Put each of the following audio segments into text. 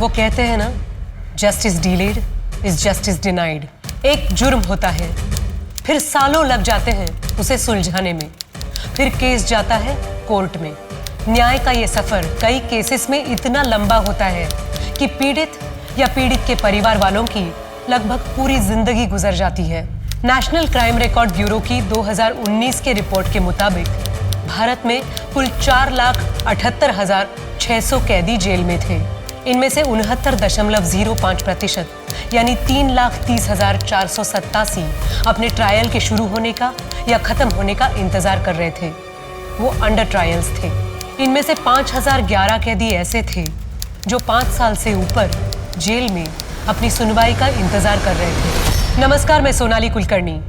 वो कहते हैं ना, justice delayed is justice denied. एक जुर्म होता है, फिर सालों लग जाते हैं उसे सुलझाने में, फिर केस जाता है कोर्ट में। न्याय का ये सफर कई केसेस में इतना लंबा होता है कि पीड़ित या पीड़ित के परिवार वालों की लगभग पूरी जिंदगी गुजर जाती है। नेशनल क्राइम रिकॉर्ड ब्यूरो की 2019 के रिपोर्ट के मुताबिक भारत में कुल 4,78,600 कैदी जेल में थे। इनमें से 69.05% यानी 3,30,487 अपने ट्रायल के शुरू होने का या खत्म होने का इंतजार कर रहे थे। वो अंडर ट्रायल्स थे। इनमें से 5,011 कैदी ऐसे थे जो 5 साल से ऊपर जेल में अपनी सुनवाई का इंतजार कर रहे थे। नमस्कार, मैं सोनाली कुलकर्णी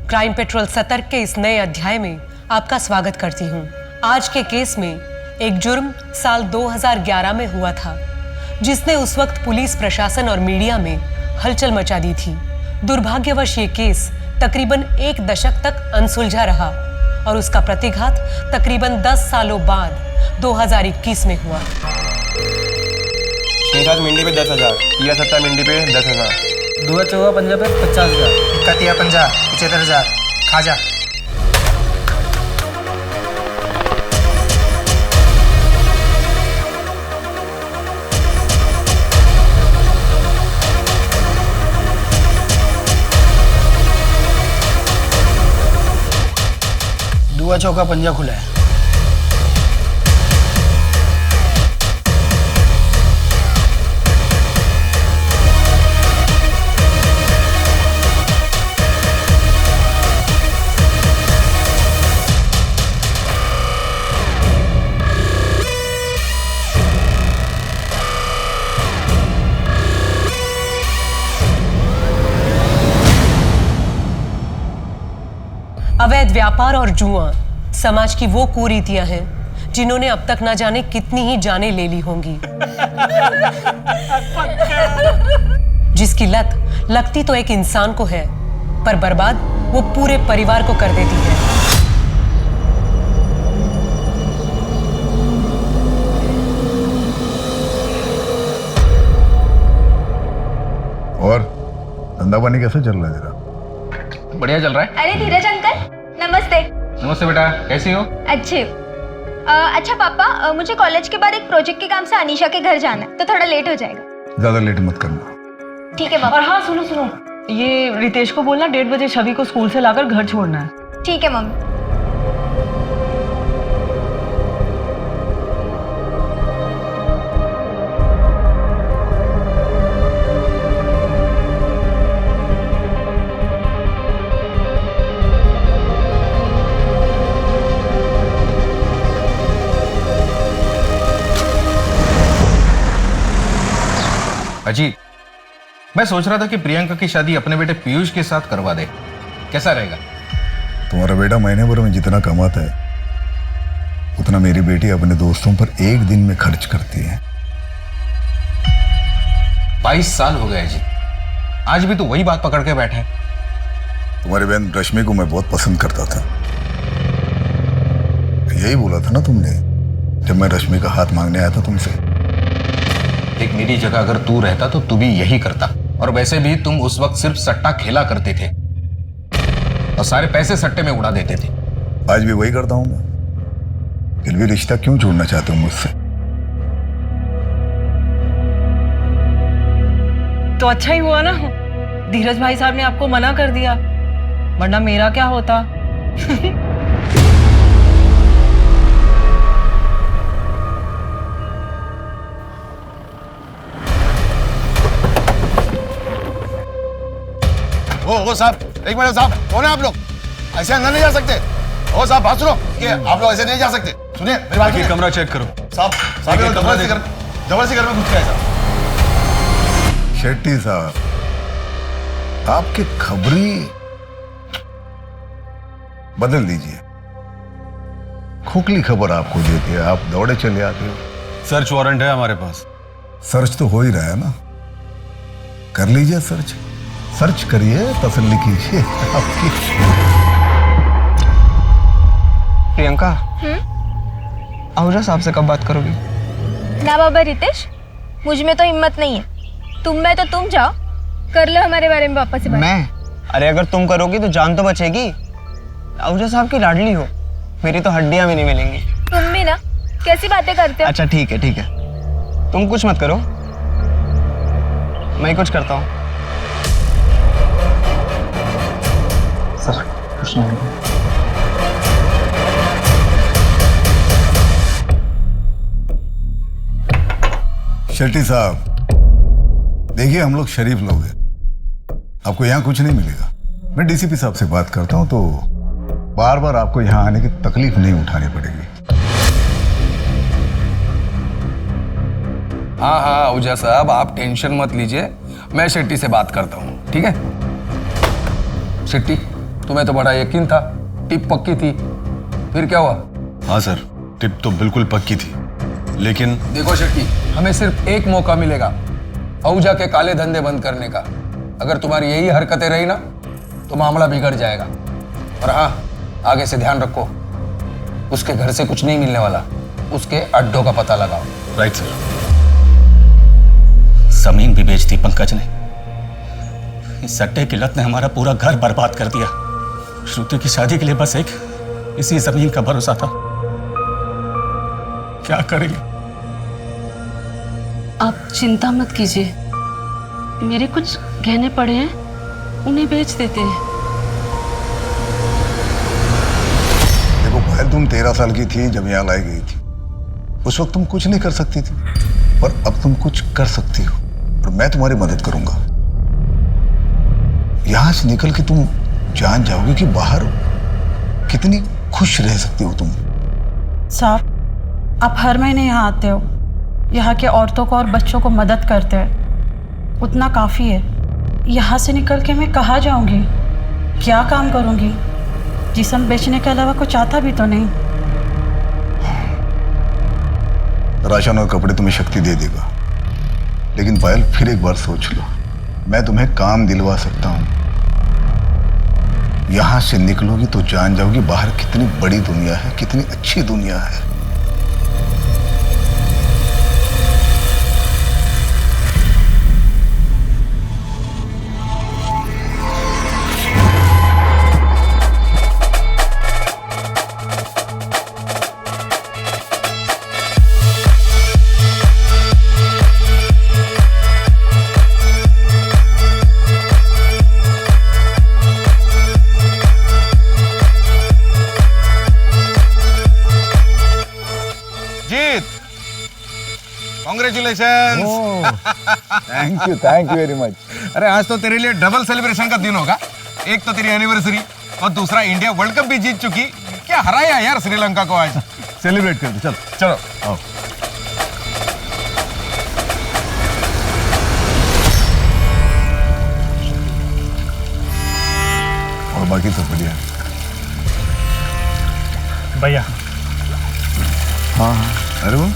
क्राइम पेट्रोल सतर्क के इस नए अध्याय में आपका स्वागत करती हूँ। आज के केस में एक जुर्म साल 2011 में हुआ था जिसने उस वक्त पुलिस प्रशासन और मीडिया में हलचल मचा दी थी। दुर्भाग्यवश ये केस तकरीबन 1 दशक तक अनसुलझा रहा और उसका प्रतिघात तकरीबन 10 सालों बाद 2021 में हुआ। 6-7 मिनटी पे 10,000, 7 मिनटी पे 10,000, 2-4 पंजा पे 50,000, 50 75,000 खाजा। दुआ चौका पंजा खुला है। अवैध व्यापार और जुआ समाज की वो कुरीतियां हैं जिन्होंने अब तक ना जाने कितनी ही जानें ले ली होंगी। जिसकी लत लगती तो एक इंसान को है, पर बर्बाद वो पूरे परिवार को कर देती है। और धंधा पानी कैसा चल रहा है तेरा? बढ़िया चल रहा है। अरे धीरज अंकल, नमस्ते। नमस्ते बेटा, कैसी हो? अच्छे। अच्छा पापा, मुझे कॉलेज के बाद एक प्रोजेक्ट के काम से अनीशा के घर जाना है, तो थोड़ा लेट हो जाएगा। ज्यादा लेट मत करना। ठीक है पापा। और हाँ सुनो, ये रितेश को बोलना 1:30 बजे छवि को स्कूल से लाकर घर छोड़ना है। ठीक है मम्मी। अजी, मैं सोच रहा था कि प्रियंका की शादी अपने बेटे पीयूष के साथ करवा दे, कैसा रहेगा? तुम्हारा बेटा महीने भर में जितना कमाता है उतना मेरी बेटी अपने दोस्तों पर एक दिन में खर्च करती है। 22 साल हो गए जी, आज भी तो वही बात पकड़ के बैठा है। तुम्हारी बहन रश्मि को मैं बहुत पसंद करता था। यही बोला था ना तुमने जब मैं रश्मि का हाथ मांगने आया था तुमसे। एक मेरी जगह अगर तू रहता तो तू भी यही करता। और वैसे भी तुम उस वक्त सिर्फ सट्टा खेला करते थे और सारे पैसे सट्टे में उड़ा देते थे। आज भी वही करता हूं मैं। फिर भी रिश्ता क्यों छोड़ना चाहते हो मुझसे? तो अच्छा ही हुआ ना, धीरज भाई साहब ने आपको मना कर दिया, वरना मेरा क्या होता। ओ साहब, एक मिनट साहब, कौन है आप लोग? ऐसे अंदर नहीं जा सकते। ओ साहब, बात सुनो, कि आप लोग ऐसे नहीं जा सकते। सुनिए मेरी बात। कमरा चेक करो साहब। जबरदस्ती घर में घुस गए साहब। शेट्टी साहब, आपकी खबरी बदल दीजिए। खोखली खबर आपको देती है, आप दौड़े चले आते हो। सर्च वारंट है हमारे पास। सर्च तो हो ही रहा है ना, कर लीजिए सर्च। सर्च करिए, तसल्ली कीजिए आपकी। प्रियंका, आहूजा साहब से कब बात करोगी? ना बाबा रितेश, मुझ में तो हिम्मत नहीं है। तुम में तो तुम जाओ, कर लो हमारे बारे में पापा से बात। मैं? अरे अगर तुम करोगी तो जान तो बचेगी। आहूजा साहब की लाडली हो, मेरी तो हड्डियां भी नहीं मिलेंगी। तुम भी ना, कैसी बातें करते हो। अच्छा ठीक है ठीक है, तुम कुछ मत करो, मैं कुछ करता हूँ। सर कुछ नहीं। शेट्टी साहब, देखिए हम लोग शरीफ लोग हैं, आपको यहाँ कुछ नहीं मिलेगा। मैं डीसीपी साहब से बात करता हूँ तो बार बार आपको यहाँ आने की तकलीफ नहीं उठानी पड़ेगी। हाँ हाँ आहूजा साहब, आप टेंशन मत लीजिए, मैं शेट्टी से बात करता हूँ, ठीक है। शेट्टी, तुम्हें तो बड़ा यकीन था, टिप पक्की थी, फिर क्या हुआ? हाँ सर, टिप तो बिल्कुल पक्की थी, लेकिन देखो शेट्टी, हमें सिर्फ एक मौका मिलेगा आहूजा के काले धंधे बंद करने का। अगर तुम्हारी यही हरकतें रही ना तो मामला बिगड़ जाएगा। और हाँ, आगे से ध्यान रखो, उसके घर से कुछ नहीं मिलने वाला, उसके अड्डों का पता लगाओ। Right sir. जमीन भी बेच दी पंकज ने। इस सट्टे की लत ने हमारा पूरा घर बर्बाद कर दिया। श्रुति की शादी के लिए बस एक इसी जमीन का भरोसा था। क्या करेंगे? आप चिंता मत कीजिए, मेरे कुछ गहने पड़े हैं, उन्हें बेच देते हैं। देखो पहले तुम 13 साल की थी जब यहाँ लाई गई थी, उस वक्त तुम कुछ नहीं कर सकती थी, पर अब तुम कुछ कर सकती हो और मैं तुम्हारी मदद करूंगा। यहां से निकल के तुम जान जाओगे कि बाहर कितनी खुश रह सकती हो तुम। साहब, आप हर महीने यहाँ आते हो, यहाँ के औरतों को और बच्चों को मदद करते हैं, उतना काफ़ी है। यहाँ से निकल के मैं कहाँ जाऊँगी, क्या काम करूँगी? जिस्म बेचने के अलावा कुछ आता भी तो नहीं। राशन और कपड़े तुम्हें शक्ति दे देगा, लेकिन पायल फिर एक बार सोच लो, मैं तुम्हें काम दिलवा सकता हूँ। यहां से निकलोगी तो जान जाओगी बाहर कितनी बड़ी दुनिया है, कितनी अच्छी दुनिया है। Congratulation. Thank you very much. अरे आज तो तेरे लिए डबल सेलिब्रेशन का दिन होगा, एक तो तेरी एनिवर्सरी और दूसरा इंडिया वर्ल्ड कप भी जीत चुकी। क्या हराया यार श्रीलंका को आज। सेलिब्रेट करते चलो चलो आओ। और बाकी सब बढ़िया? भैया। हाँ हाँ, अरे वो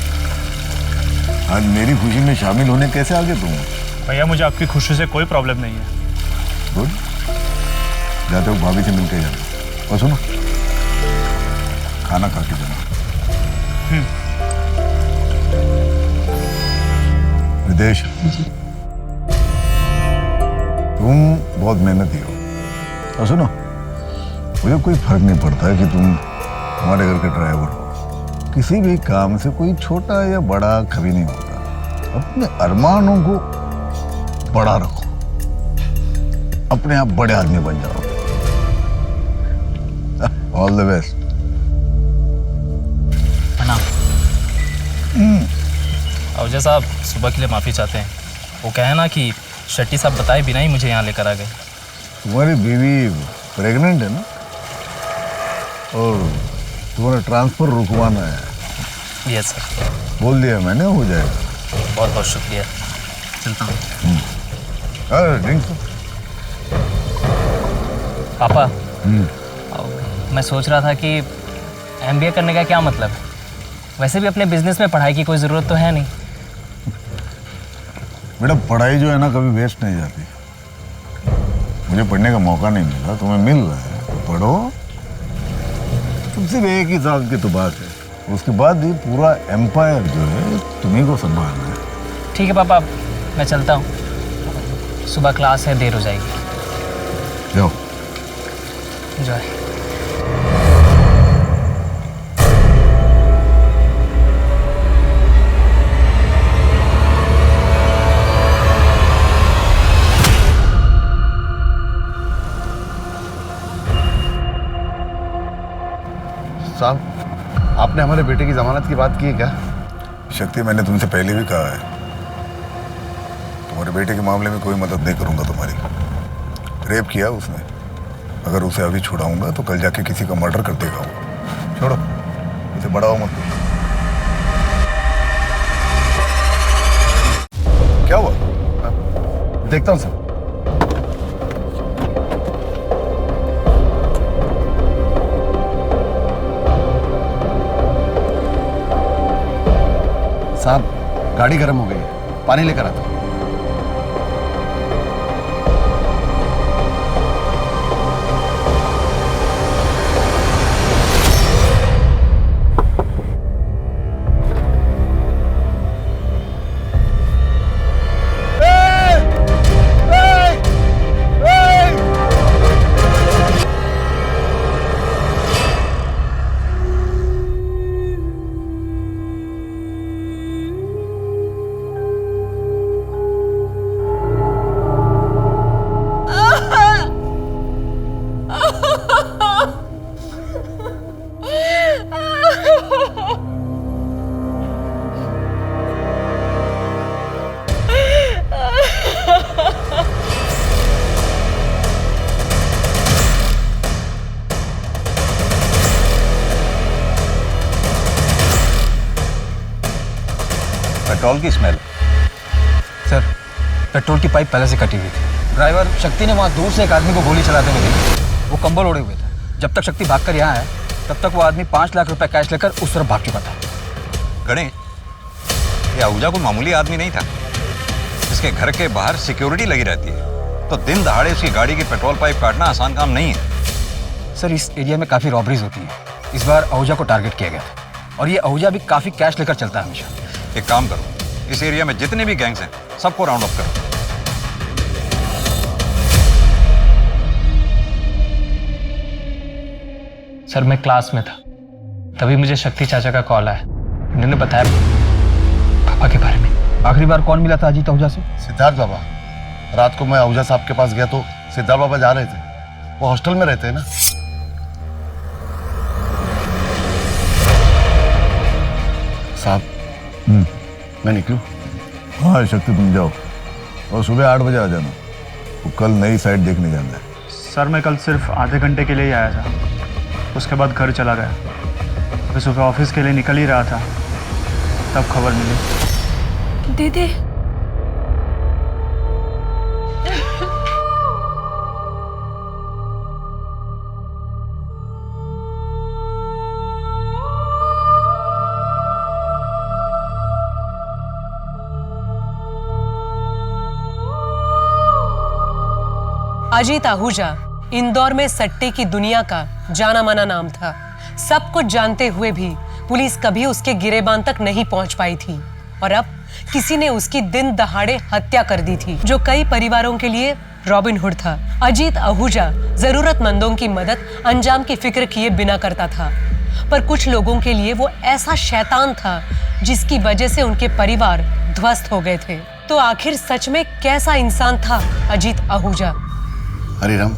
आज मेरी खुशी में शामिल होने कैसे आ गए तुम? भैया मुझे आपकी खुशी से कोई प्रॉब्लम नहीं है। गुड, जाते हो भाभी से मिलके जाना। और सुनो, खाना खा के जाना। विदेश, तुम बहुत मेहनती हो। और सुनो, मुझे कोई फर्क नहीं पड़ता है कि तुम हमारे घर के ड्राइवर हो। किसी भी काम से कोई छोटा या बड़ा कभी नहीं होता। अपने अरमानों को बड़ा रखो, अपने आप बड़े आदमी बन जाओ। All the best. आहूजा साहब सुबह के लिए माफ़ी चाहते हैं। वो कहे ना कि शेट्टी साहब बताए बिना ही मुझे यहाँ लेकर आ गए। तुम्हारी बीवी प्रेग्नेंट है ना, और तुम्हारा ट्रांसफर रुकवाना है। Yes sir. बोल दिया मैंने, हो जाएगा। बहुत बहुत शुक्रिया, चलता हूँ। अरे ड्रिंक तो। पापा, मैं सोच रहा था कि MBA करने का क्या मतलब है? वैसे भी अपने बिजनेस में पढ़ाई की कोई ज़रूरत तो है नहीं। बेटा पढ़ाई जो है ना कभी वेस्ट नहीं जाती। मुझे पढ़ने का मौका नहीं मिला, तुम्हें मिल रहा है तो पढ़ो। तुम सिर्फ 1 ही साल की तो बात है, उसके बाद ये पूरा एम्पायर जो है तुम्हीं को संभालना है। ठीक है पापा, मैं चलता हूँ, सुबह क्लास है, देर हो जाएगी। जाओ। एंजॉय। साहब, आपने हमारे बेटे की जमानत की बात की है क्या? शक्ति, मैंने तुमसे पहले भी कहा है, तुम्हारे बेटे के मामले में कोई मदद नहीं करूंगा तुम्हारी। रेप किया उसने, अगर उसे अभी छुड़ाऊंगा तो कल जाके किसी का मर्डर कर देगा वो। छोड़ो, उसे बढ़ाओ मत। क्या हुआ? देखता हूँ सर। साहब, गाड़ी गर्म हो गई है, पानी लेकर आता हूं। पेट्रोल की स्मेल। सर, पेट्रोल की पाइप पहले से कटी हुई थी। ड्राइवर शक्ति ने वहाँ दूर से एक आदमी को गोली चलाते हुए देखी। वो कंबल ओढ़े हुए थे। जब तक शक्ति भागकर यहाँ आया, तब तक वो आदमी 5 लाख रुपए कैश लेकर उस तरफ भाग चुका था। गणेश, ये आहूजा कोई मामूली आदमी नहीं था। इसके घर के बाहर सिक्योरिटी लगी रहती है, तो दिन दहाड़े उसकी गाड़ी की पेट्रोल पाइप काटना आसान काम नहीं है। सर, इस एरिया में काफ़ी रॉबरीज होती हैं। इस बार आहूजा को टारगेट किया गया था, और ये आहूजा भी काफ़ी कैश लेकर चलता है हमेशा। एक काम करो, इस एरिया में जितने भी गैंग्स हैं सबको राउंड अप करो। सर, मैं क्लास में था, तभी मुझे शक्ति चाचा का कॉल आया। उन्होंने बताया पापा के बारे में। आखिरी बार कौन मिला था अजीत आहूजा से? सिद्धार्थ बाबा। रात को मैं आहूजा साहब के पास गया तो सिद्धार्थ बाबा जा रहे थे। वो हॉस्टल में रहते हैं ना। साहब, मैं निकलूं? हाँ शक्ति, तुम जाओ और सुबह 8 बजे आ जाना। वो कल नई साइट देखने जाना है। सर, मैं कल सिर्फ आधे घंटे के लिए ही आया था, उसके बाद घर चला गया। अभी सुबह ऑफिस के लिए निकल ही रहा था, तब खबर मिली। दीदी, अजीत आहूजा इंदौर में सट्टे की दुनिया का जाना माना नाम था। सब कुछ जानते हुए भी पुलिस कभी उसके गिरेबान तक नहीं पहुंच पाई थी, और अब किसी ने उसकी दिन दहाड़े हत्या कर दी थी, जो कई परिवारों के लिए रॉबिन हुड था। अजीत आहूजा जरूरतमंदों की मदद अंजाम की फिक्र किए बिना करता था, पर कुछ लोगों के लिए वो ऐसा शैतान था जिसकी वजह से उनके परिवार ध्वस्त हो गए थे। तो आखिर सच में कैसा इंसान था अजीत आहूजा? अरे राम,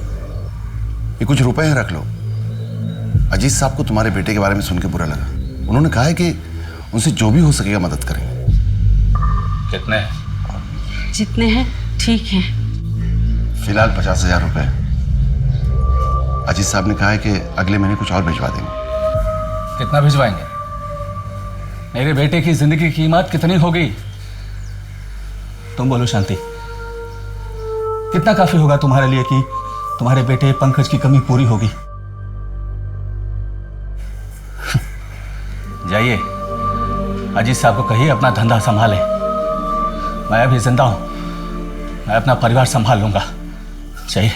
ये कुछ रुपए हैं, रख लो। अजीत साहब को तुम्हारे बेटे के बारे में सुन के बुरा लगा। उन्होंने कहा है कि उनसे जो भी हो सकेगा मदद करेंगे। कितने? जितने हैं ठीक हैं। फिलहाल 50,000 रुपए। अजीत साहब ने कहा है कि अगले महीने कुछ और भिजवा देंगे। कितना भिजवाएंगे? मेरे बेटे की जिंदगी की कीमत कितनी होगी? तुम बोलो शांति, कितना काफी होगा तुम्हारे लिए कि तुम्हारे बेटे पंकज की कमी पूरी होगी? जाइए, अजीत साहब को कहिए अपना धंधा संभाले। मैं अभी जिंदा हूं, मैं अपना परिवार संभाल लूंगा। चाहिए।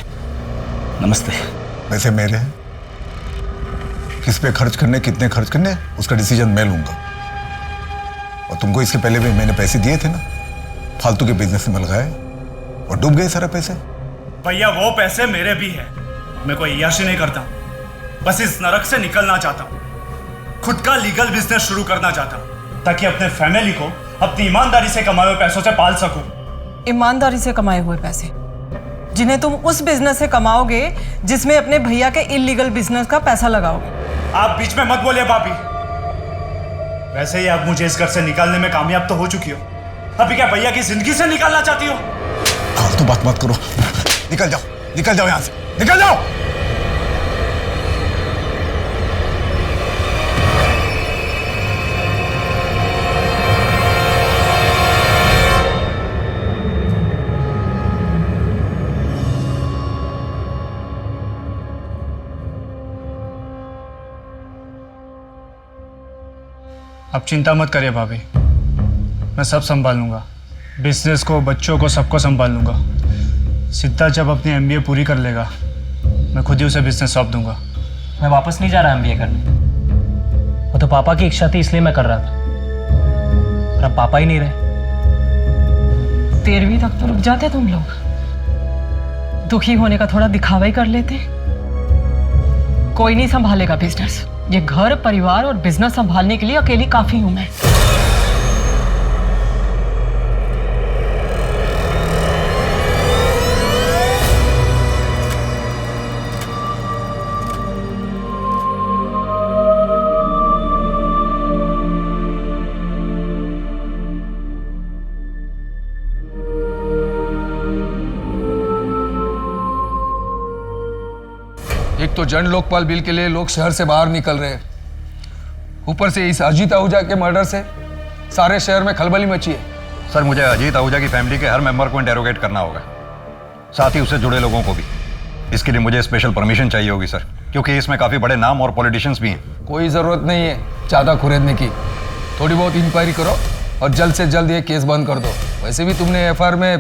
नमस्ते। वैसे मेरे किस पे खर्च करने, कितने खर्च करने, उसका डिसीजन मैं लूंगा। और तुमको इसके पहले भी मैंने पैसे दिए थे ना, फालतू के बिजनेस में लगाए और डूब गए सारे पैसे। भैया वो पैसे मेरे भी है, मैं कोई अय्याशी नहीं करता, बस इस नरक से निकलना चाहता हूँ। खुद का लीगल बिजनेस शुरू करना चाहता हूँ ताकि अपने फैमिली को अपनी ईमानदारी से कमाए हुए पैसों से पाल सकूं। ईमानदारी से कमाए हुए पैसे जिन्हें तुम उस बिजनेस से कमाओगे जिसमें अपने भैया के इलीगल बिजनेस का पैसा लगाओगे। आप बीच में मत बोलिए भाभी। वैसे ही आप मुझे इस घर से निकालने में कामयाब तो हो चुकी हो, अभी क्या भैया की जिंदगी से निकालना चाहती हो? फालतू बात मत करो, निकल जाओ यहां से, निकल जाओ। आप चिंता मत करिए भाभी, मैं सब संभाल लूंगा, बिजनेस को, बच्चों को, सबको संभाल लूंगा। सिद्धार्थ जब अपनी एमबीए पूरी कर लेगा मैं खुद ही उसे बिजनेस सौंप दूंगा। मैं वापस नहीं जा रहा एमबीए करने, वो तो पापा की इच्छा थी इसलिए मैं कर रहा था, और अब पापा ही नहीं रहे। 13वीं तक तो रुक जाते तुम लोग, दुखी होने का थोड़ा दिखावा ही कर लेते। कोई नहीं संभालेगा बिजनेस, ये घर, परिवार और बिजनेस संभालने के लिए अकेली काफी हूं मैं। एक तो जन लोकपाल बिल के लिए लोग शहर से बाहर निकल रहे हैं, ऊपर से इस अजीत आहूजा के मर्डर से सारे शहर में खलबली मची है। सर, मुझे अजीत आहूजा की फैमिली के हर मेंबर को इंटेरोगेट करना होगा, साथ ही उससे जुड़े लोगों को भी। इसके लिए मुझे स्पेशल परमिशन चाहिए होगी सर, क्योंकि इसमें काफ़ी बड़े नाम और पॉलिटिशियंस भी हैं। कोई ज़रूरत नहीं है ज़्यादा खुरेदने की, थोड़ी बहुत इंक्वायरी करो और जल्द से जल्द ये केस बंद कर दो। वैसे भी तुमने एफआईआर में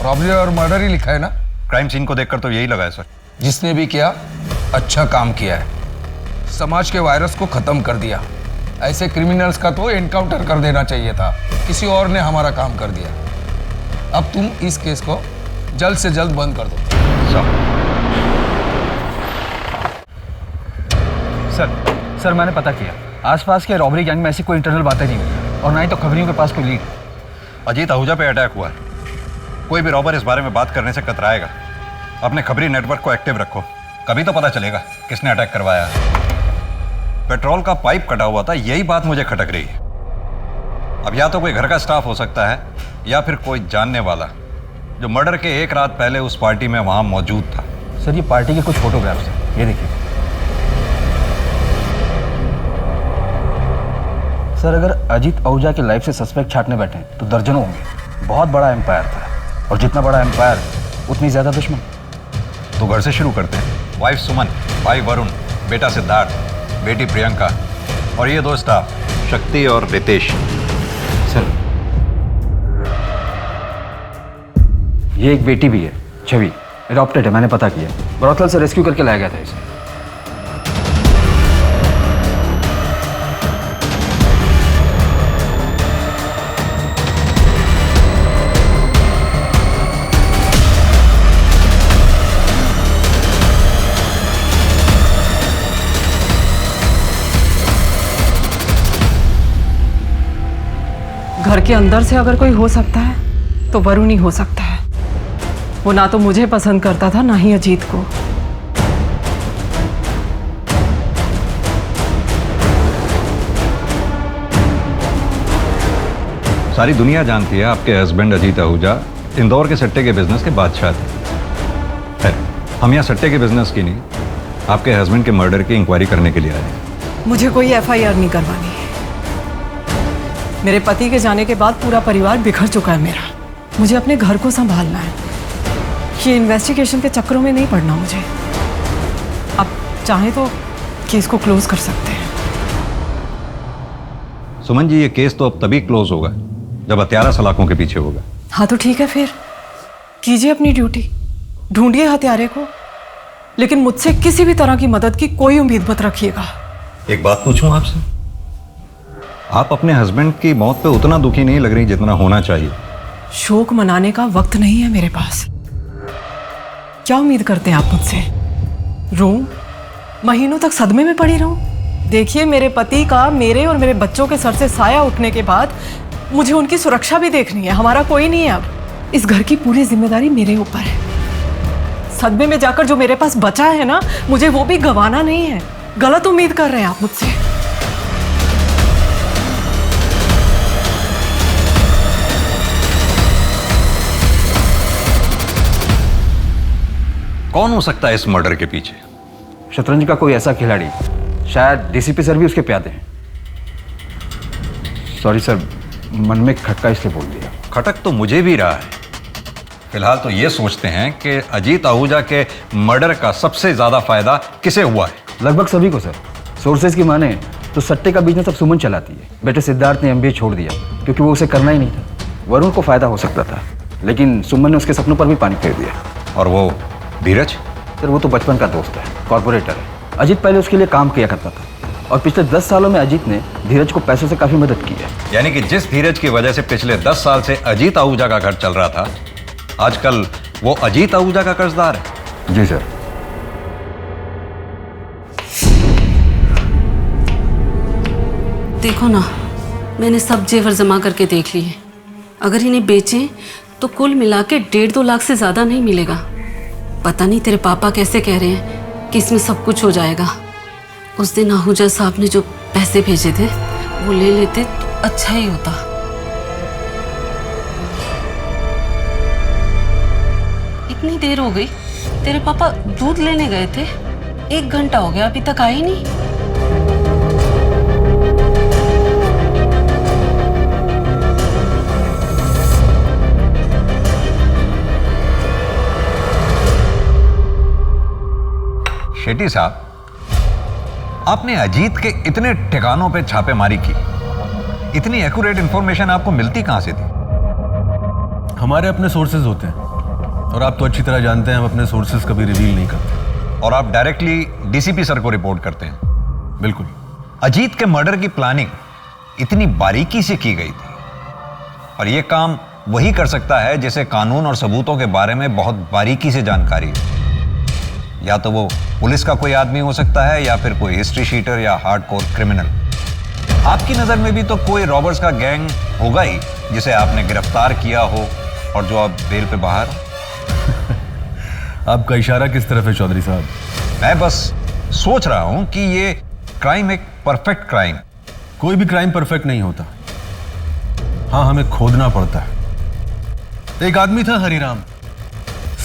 रॉबरी और मर्डर ही लिखा है ना? क्राइम सीन को देखकर तो यही लगा है सर। जिसने भी किया अच्छा काम किया है, समाज के वायरस को खत्म कर दिया। ऐसे क्रिमिनल्स का तो एनकाउंटर कर देना चाहिए था, किसी और ने हमारा काम कर दिया। अब तुम इस केस को जल्द से जल्द बंद कर दो। सर मैंने पता किया, आसपास के रॉबरी गैंग में ऐसी कोई इंटरनल बातें नहीं हुई और ना ही तो खबरियों के पास कोई लीड। अजीत आहूजा पे अटैक हुआ है, कोई भी रॉबर इस बारे में बात करने से कतराएगा। अपने खबरी नेटवर्क को एक्टिव रखो, कभी तो पता चलेगा किसने अटैक करवाया है। पेट्रोल का पाइप कटा हुआ था, यही बात मुझे खटक रही है। अब या तो कोई घर का स्टाफ हो सकता है या फिर कोई जानने वाला जो मर्डर के एक रात पहले उस पार्टी में वहां मौजूद था। सर ये पार्टी के कुछ फोटोग्राफ्स हैं, ये देखिए। सर अगर अजीत आहूजा की लाइफ से सस्पेक्ट छाटने बैठे तो दर्जनों होंगे। बहुत बड़ा एम्पायर था, और जितना बड़ा एम्पायर उतनी ज्यादा दुश्मन। तो घर से शुरू करते हैं। वाइफ सुमन, भाई वरुण, बेटा सिद्धार्थ, बेटी प्रियंका और ये दो स्टाफ शक्ति और रितेश। सर ये एक बेटी भी है, छवि, अडॉप्टेड है, मैंने पता किया। ब्रॉथल से रेस्क्यू करके लाया गया था इसे। घर के अंदर से अगर कोई हो सकता है तो वरुण ही हो सकता है। वो ना तो मुझे पसंद करता था ना ही अजीत को। सारी दुनिया जानती है आपके हस्बैंड अजीत आहूजा इंदौर के सट्टे के बिजनेस के बादशाह थे। हम यहाँ सट्टे के बिजनेस की नहीं, आपके हस्बैंड के मर्डर की इंक्वायरी करने के लिए आए हैं। मुझे कोई एफआईआर नहीं करवानी। मेरे पति के जाने के बाद पूरा परिवार बिखर चुका है मेरा। मुझे अपने घर को संभालना है, ये इन्वेस्टिगेशन के चक्करों में नहीं पड़ना मुझे। अब चाहे तो केस को क्लोज कर सकते हैं। सुमन जी, ये केस तो अब तभी क्लोज होगा जब हत्यारा सलाखों के पीछे होगा। हाँ तो ठीक है, फिर कीजिए अपनी ड्यूटी, ढूंढिए हत्यारे को, लेकिन मुझसे किसी भी तरह की मदद की कोई उम्मीद मत रखिएगा। एक बात पूछूं आपसे, आप अपने हस्बैंड की मौत पे उतना दुखी नहीं लग रही जितना होना चाहिए। शोक मनाने का वक्त नहीं है मेरे पास। क्या उम्मीद करते हैं आप मुझसे? रोऊं? महीनों तक सदमे में पड़ी रहूं? देखिए, मेरे पति का मेरे और मेरे बच्चों के सर से साया उठने के बाद मुझे उनकी सुरक्षा भी देखनी है। हमारा कोई नहीं है अब। इस घर की पूरी जिम्मेदारी मेरे ऊपर है। सदमे में जाकर जो मेरे पास बचा है ना, मुझे वो भी गंवाना नहीं है। गलत उम्मीद कर रहे हैं आप मुझसे। कौन हो सकता है इस मर्डर के पीछे? शतरंज का कोई ऐसा खिलाड़ी, शायद डीसीपी सर भी उसके प्यादे हैं। सॉरी सर, मन में खटका इसलिए बोल दिया। खटक तो मुझे भी रहा है। फिलहाल तो ये सोचते हैं कि अजीत आहूजा के मर्डर का सबसे ज्यादा फायदा किसे हुआ है? लगभग सभी को सर। सोर्सेज की माने तो सट्टे का बिजनेस अब सुमन चलाती है। बेटे सिद्धार्थ ने एमबीए छोड़ दिया क्योंकि वो उसे करना ही नहीं था। वरुण को फायदा हो सकता था, लेकिन सुमन ने उसके सपनों पर भी पानी फेर दिया। और वो धीरज? सर वो तो बचपन का दोस्त है, कॉर्पोरेटर है। अजीत पहले उसके लिए काम किया करता था और पिछले 10 सालों में अजीत ने धीरज को पैसों से काफी मदद की है। यानी कि जिस धीरज की वजह से पिछले 10 साल से अजीत आहूजा का घर चल रहा था, आजकल वो अजीत आहूजा का कर्जदार है। जी सर। देखो ना, मैंने सब जेवर जमा करके देख लिए। अगर इन्हें बेचें तो कुल मिला के 1.5-2 लाख से ज्यादा नहीं मिलेगा। पता नहीं तेरे पापा कैसे कह रहे हैं कि इसमें सब कुछ हो जाएगा। उस दिन आहूजा साहब ने जो पैसे भेजे थे वो ले लेते तो अच्छा ही होता। इतनी देर हो गई, तेरे पापा दूध लेने गए थे। 1 घंटा हो गया, अभी तक आए ही नहीं। शेट्टी साहब, आपने अजीत के इतने ठिकानों पे छापेमारी की, इतनी एक्यूरेट इंफॉर्मेशन आपको मिलती कहां से थी? हमारे अपने सोर्सेज होते हैं और आप तो अच्छी तरह जानते हैं हम अपने सोर्सेज कभी रिवील नहीं करते। और आप डायरेक्टली डीसीपी सर को रिपोर्ट करते हैं? बिल्कुल। अजीत के मर्डर की प्लानिंग इतनी बारीकी से की गई थी, और यह काम वही कर सकता है जिसे कानून और सबूतों के बारे में बहुत बारीकी से जानकारी है। या तो वो पुलिस का कोई आदमी हो सकता है या फिर कोई हिस्ट्री शीटर या हार्डकोर क्रिमिनल। आपकी नजर में भी तो कोई रॉबर्स का गैंग होगा ही जिसे आपने गिरफ्तार किया हो और जो अब बेल पे बाहर हो। आपका इशारा किस तरफ है चौधरी साहब? मैं बस सोच रहा हूं कि ये क्राइम एक परफेक्ट क्राइम। कोई भी क्राइम परफेक्ट नहीं होता। हाँ, हमें खोदना पड़ता है। एक आदमी था हरिराम,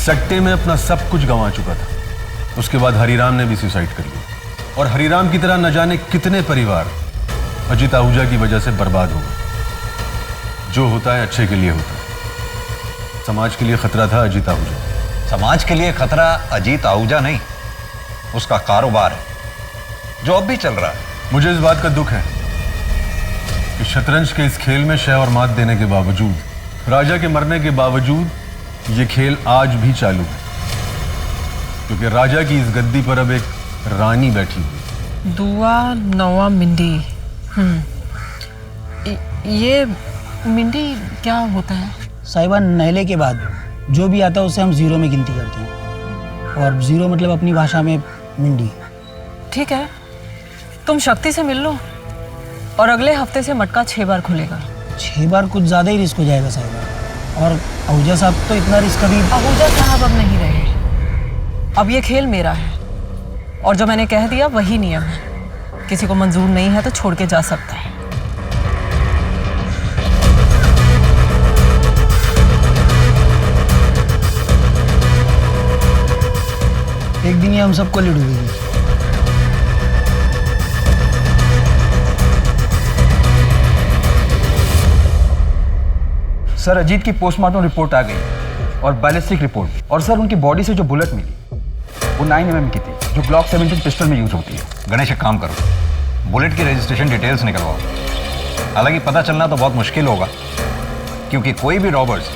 सट्टे में अपना सब कुछ गंवा चुका था। उसके बाद हरिराम ने भी सुसाइड कर लिया और हरिराम की तरह न जाने कितने परिवार अजीत आहूजा की वजह से बर्बाद हो गए। जो होता है अच्छे के लिए होता है। समाज के लिए खतरा था अजीत आहूजा। समाज के लिए खतरा अजीत आहूजा नहीं, उसका कारोबार है जो अब भी चल रहा है। मुझे इस बात का दुख है कि शतरंज के इस खेल में शह और मात देने के बावजूद, राजा के मरने के बावजूद ये खेल आज भी चालू है, क्योंकि राजा की इस गद्दी पर अब एक रानी बैठी हुई। दुआ नवा मिंडी। ये मिंडी क्या होता है? साहिबा, नहले के बाद जो भी आता है उसे हम 0 में गिनती करते हैं, और 0 मतलब अपनी भाषा में मिंडी। ठीक है, तुम शक्ति से मिल लो और अगले हफ्ते से मटका 6 बार खुलेगा। 6 बार कुछ ज़्यादा ही रिस्क हो जाएगा साहिबा। और आहूजा साहब तो इतना रिस्क कभी। आहूजा साहब अब नहीं रहे। अब ये खेल मेरा है और जो मैंने कह दिया वही नियम है। किसी को मंजूर नहीं है तो छोड़ के जा सकता है। एक दिन ही हम सबको ले डूबेगी। सर, अजीत की पोस्टमार्टम रिपोर्ट आ गई और बैलिस्टिक रिपोर्ट भी। और सर, उनकी बॉडी से जो बुलेट मिली वो 9 mm की थी, जो ग्लॉक 17 पिस्टल में यूज होती है। गणेश, एक काम करो, बुलेट की रजिस्ट्रेशन डिटेल्स निकलवाओ। हालांकि पता चलना तो बहुत मुश्किल होगा, क्योंकि कोई भी रॉबर्स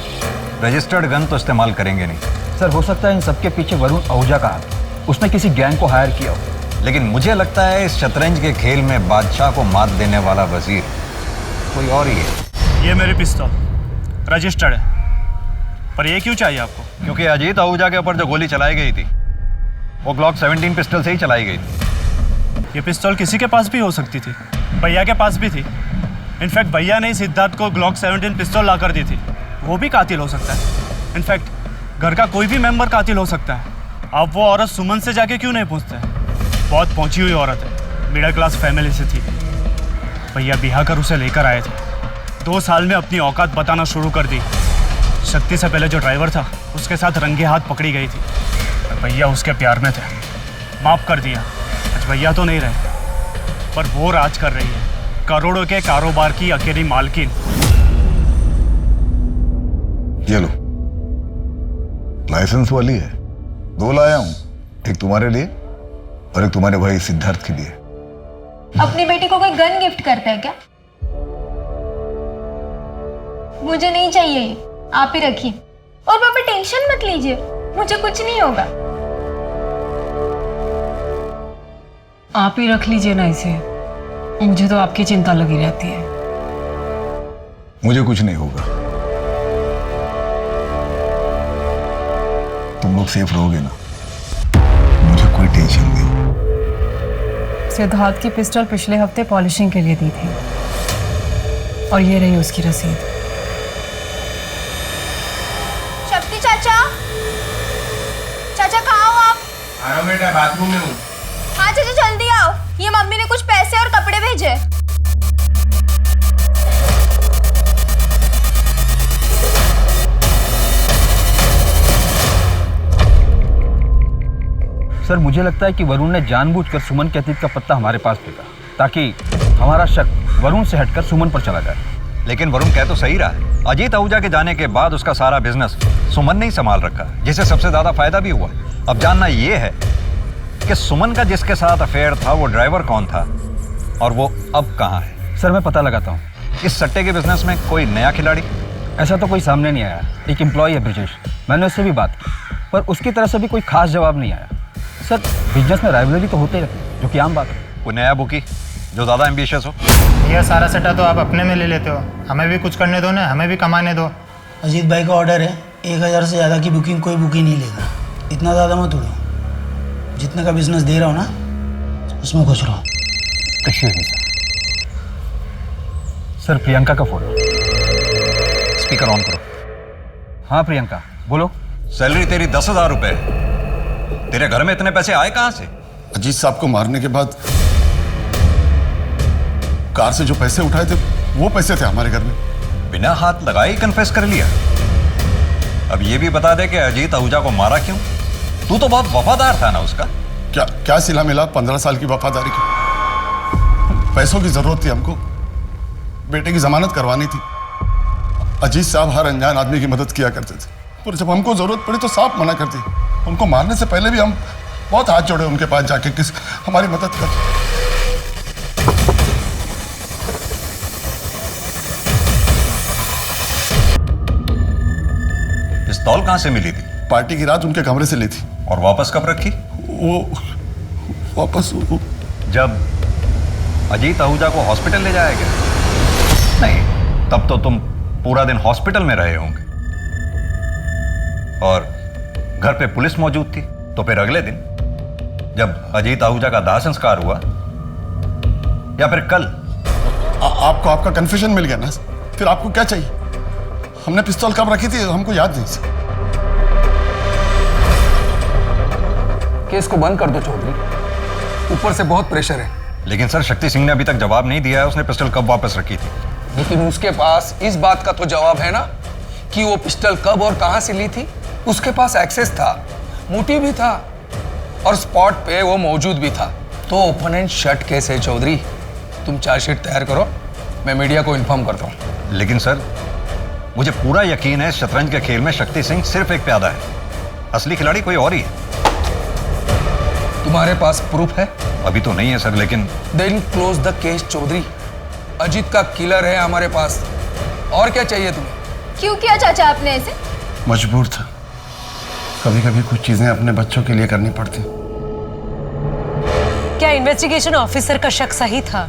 रजिस्टर्ड गन तो इस्तेमाल करेंगे नहीं। सर, हो सकता है इन सबके पीछे वरुण आहूजा का हाथ, उसने किसी गैंग को हायर किया हो। लेकिन मुझे लगता है इस शतरंज के खेल में बादशाह को मात देने वाला वजीर कोई और ही है। ये मेरी पिस्तौल रजिस्टर्ड है। पर ये क्यों चाहिए आपको? क्योंकि अजीत आहूजा के ऊपर जो गोली चलाई गई थी वो ग्लॉक 17 पिस्टल से ही चलाई गई थी। ये पिस्तौल किसी के पास भी हो सकती थी, भैया के पास भी थी। इनफैक्ट भैया ने सिद्धार्थ को ग्लॉक 17 पिस्तौल ला कर दी थी। वो भी कातिल हो सकता है। इनफैक्ट घर का कोई भी मेंबर कातिल हो सकता है। अब वो औरत सुमन से जाके क्यों नहीं पूछते? बहुत पहुंची हुई औरत है, मिडिल क्लास फैमिली से थी। भैया बिहा कर उसे लेकर आए थे। 2 साल में अपनी औकात बताना शुरू कर दी। शक्ति से पहले जो ड्राइवर था उसके साथ रंगे हाथ पकड़ी गई थी। भैया उसके प्यार में थे, माफ कर दिया। आज भैया तो नहीं रहे, पर वो राज कर रही है, करोड़ों के कारोबार की अकेली मालकिन। ये लो, लाइसेंस वाली है। 2 लाया हूं, एक तुम्हारे लिए और एक तुम्हारे भाई सिद्धार्थ के लिए। अपनी बेटी को कोई गन गिफ्ट करता है क्या? मुझे नहीं चाहिए ये, आप ही रखिए। और पापा टेंशन मत लीजिए, मुझे कुछ नहीं होगा। आप ही रख लीजिए ना इसे, मुझे तो आपकी चिंता लगी रहती है। मुझे कुछ नहीं होगा, तुम लोग सेफ रहोगे ना, मुझे कोई टेंशन नहीं। सिद्धार्थ की पिस्टल पिछले हफ्ते पॉलिशिंग के लिए दी थी और ये रही उसकी रसीद। शक्ति चाचा, चाचा कहाँ हो आप? आ रहा हूँ बेटा, बाथरूम में हूँ। हाँ चाचा जल्दी आओ, ये मम्मी ने कुछ पैसे और कपड़े भेजे। सर मुझे लगता है कि वरुण ने जानबूझकर सुमन के अतीत का पत्ता हमारे पास फेंका ताकि हमारा शक वरुण से हटकर सुमन पर चला जाए। लेकिन वरुण कह तो सही रहा है, अजीत आहूजा के जाने के बाद उसका सारा बिजनेस सुमन ने ही संभाल रखा, जिससे सबसे ज्यादा फायदा भी हुआ। अब जानना यह है कि सुमन का जिसके साथ अफेयर था वो ड्राइवर कौन था और वो अब कहाँ है। सर मैं पता लगाता हूँ। इस सट्टे के बिजनेस में कोई नया खिलाड़ी? ऐसा तो कोई सामने नहीं आया। एक एम्प्लॉय है ब्रिजेश, मैंने उससे भी बात की पर उसकी तरफ से भी कोई खास जवाब नहीं आया। सर बिजनेस में राइवलरी तो होते रहते हैं, जो कि आम बात है। कोई नया बुकी जो ज़्यादा एम्बिशियस हो? यह सारा सट्टा तो आप अपने में ले लेते हो, हमें भी कुछ करने दो ना, हमें भी कमाने दो। अजीत भाई का ऑर्डर है, 1000 से ज़्यादा की बुकिंग कोई बुकिंग नहीं लेगा। इतना ज़्यादा मत उड़ो, जितने का बिजनेस दे रहा हो ना उसमें खुश रहो। एक्सक्यूज मी सर, प्रियंका का फोन। स्पीकर ऑन करो। हाँ प्रियंका बोलो। सैलरी तेरी 10,000 रुपए है, तेरे घर में इतने पैसे आए कहाँ से? अजीत साहब को मारने के बाद कार से जो पैसे उठाए थे वो पैसे थे हमारे घर में। बिना हाथ लगाए ही कन्फेस कर लिया। अब ये भी बता दे कि अजीत आहूजा को मारा क्यों? तू तो बहुत वफादार था ना उसका। क्या सिला मिला 15 साल की वफादारी की? पैसों की जरूरत थी हमको, बेटे की जमानत करवानी थी। अजीत साहब हर अनजान आदमी की मदद किया करते थे, पर जब हमको जरूरत पड़ी तो साफ मना कर दी। उनको मारने से पहले भी हम बहुत हाथ जोड़े उनके पास जाके, किस हमारी मदद कर। पिस्तौल कहां से मिली थी? पार्टी की रात उनके कमरे से ली थी। और वापस कब रखी? वापस जब अजीत आहूजा को हॉस्पिटल ले जाया गया? नहीं, तब तो तुम पूरा दिन हॉस्पिटल में रहे होंगे और घर पे पुलिस मौजूद थी। तो फिर अगले दिन जब अजीत आहूजा का दाह संस्कार हुआ या फिर कल? आपको आपका कन्फ्यूजन मिल गया ना? फिर आपको क्या चाहिए? हमने पिस्तौल कब रखी थी हमको याद नहीं। केस को बंद कर दो चौधरी, ऊपर से बहुत प्रेशर है। लेकिन सर शक्ति सिंह ने अभी तक जवाब नहीं दिया है उसने पिस्टल कब वापस रखी थी। लेकिन उसके पास इस बात का तो जवाब है ना कि वो पिस्टल कब और कहां से ली थी। उसके पास एक्सेस था, मोटिव भी था और स्पॉट पे वो मौजूद भी था। तो ओपोनेंट शट केस है चौधरी। तुम चार्जशीट तैयार करो, मैं मीडिया को इन्फॉर्म करता हूं। लेकिन सर मुझे पूरा यकीन है शतरंज के खेल में शक्ति सिंह सिर्फ एक प्यादा है, असली खिलाड़ी कोई और ही है। तुम्हारे पास प्रूफ है? अभी तो नहीं है सर, लेकिन then close the case Chaudhary. Ajit का किलर है हमारे पास, और क्या चाहिए तुम्हें? क्यों किया चाचा आपने ऐसे? मजबूर था, कभी कभी कुछ चीजें अपने बच्चों के लिए करनी पड़ती। क्या इन्वेस्टिगेशन ऑफिसर का शक सही था?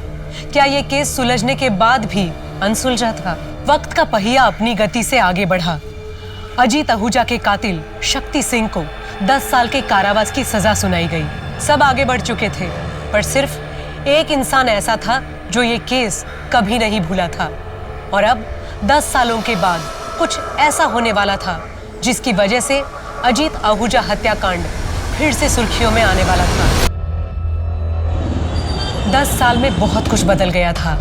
क्या ये केस सुलझने के बाद भी अनसुलझा था? वक्त का पहिया अपनी गति से आगे बढ़ा। अजीत आहूजा के कातिल शक्ति सिंह को 10 साल के कारावास की सजा सुनाई गई। सब आगे बढ़ चुके थे, पर सिर्फ एक इंसान ऐसा था जो ये केस कभी नहीं भूला था। और अब 10 सालों के बाद कुछ ऐसा होने वाला था जिसकी वजह से अजीत आहूजा हत्याकांड फिर से सुर्खियों में आने वाला था। 10 साल में बहुत कुछ बदल गया था।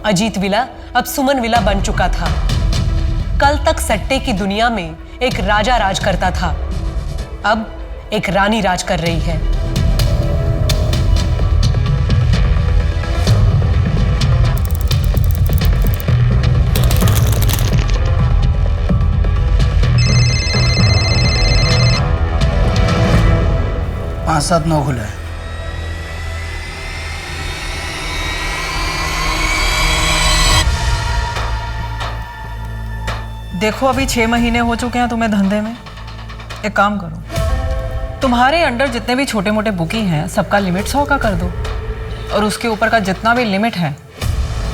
अजीत विला अब सुमन विला बन चुका था। कल तक सट्टे की दुनिया में एक राजा राज करता था, अब एक रानी राज कर रही है। पाँच 7-9 खुला है। देखो अभी 6 महीने हो चुके हैं तुम्हें धंधे में। एक काम करो, तुम्हारे अंडर जितने भी छोटे मोटे बुकी हैं सबका लिमिट 100 का कर दो, और उसके ऊपर का जितना भी लिमिट है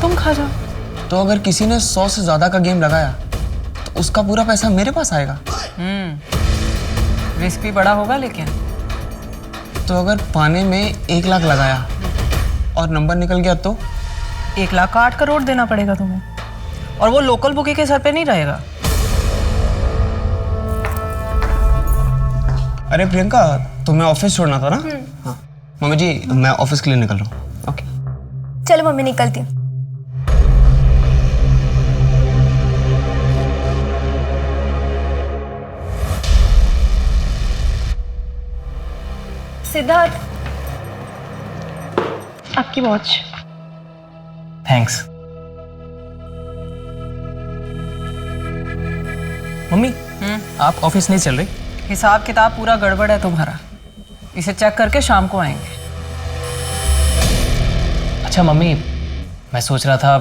तुम खा जाओ। तो अगर किसी ने 100 से ज़्यादा का गेम लगाया तो उसका पूरा पैसा मेरे पास आएगा। रिस्क भी बड़ा होगा, लेकिन तो अगर पाने में 1 लाख लगाया और नंबर निकल गया तो 1 लाख का 8 करोड़ देना पड़ेगा तुम्हें, और वो लोकल बुकी के सर पे नहीं रहेगा। अरे प्रियंका, तुम्हें ऑफिस छोड़ना था ना? हाँ मम्मी जी, मैं ऑफिस के लिए निकल रहा हूँ। ओके चलो मम्मी, निकलती हूँ। सिद्धार्थ, आपकी वॉच। थैंक्स। मम्मी, आप ऑफिस नहीं चल रही? हिसाब किताब पूरा गड़बड़ है तुम्हारा, इसे चेक करके शाम को आएंगे। अच्छा मम्मी, मैं सोच रहा था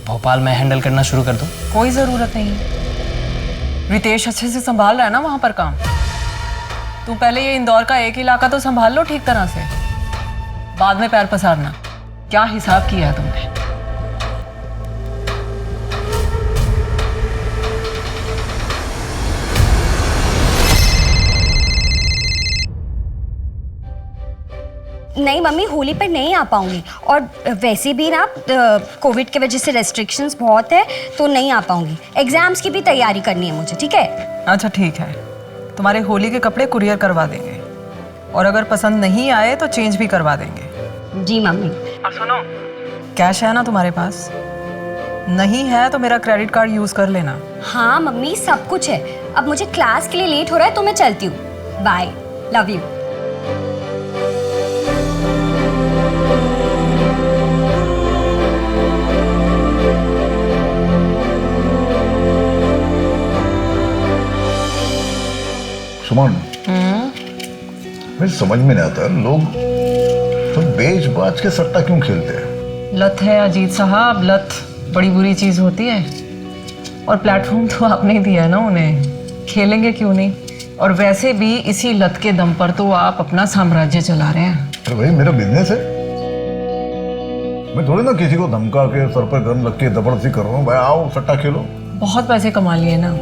भोपाल में हैंडल करना शुरू कर दूं। कोई ज़रूरत नहीं है, रितेश अच्छे से संभाल रहा है ना वहाँ पर काम। तुम पहले ये इंदौर का एक इलाका तो संभाल लो ठीक तरह से, बाद में पैर पसारना। क्या हिसाब किया है तुमने? नहीं मम्मी, होली पर नहीं आ पाऊंगी, और वैसे भी ना कोविड की वजह से रेस्ट्रिक्शंस बहुत है, तो नहीं आ पाऊंगी। एग्जाम्स की भी तैयारी करनी है मुझे, ठीक है? अच्छा ठीक है, तुम्हारे होली के कपड़े कुरियर करवा देंगे, और अगर पसंद नहीं आए तो चेंज भी करवा देंगे। जी मम्मी। और सुनो, कैश है ना तुम्हारे पास? नहीं है तो मेरा क्रेडिट कार्ड यूज़ कर लेना। हाँ मम्मी, सब कुछ है। अब मुझे क्लास के लिए लेट हो रहा है तो मैं चलती हूँ। Bye, love you. सुमन, मुझे समझ में नहीं आता, लोग तो बेच बाज के सट्टा क्यों खेलते हैं? लत है अजीत साहब, लत बड़ी बुरी चीज होती है, और प्लेटफॉर्म तो आपने ही दिया है ना उन्हें, खेलेंगे क्यों नहीं? और वैसे भी इसी लत के दम पर तो आप अपना साम्राज्य चला रहे हैं। अरे भाई, मेरा बिजनेस है, मैं थोड़ी ना किसी को धमका के सर पर गन रख के जबरदस्ती कर रहा हूँ। भाई आओ सट्टा खेलो। बहुत पैसे कमा लिए ना,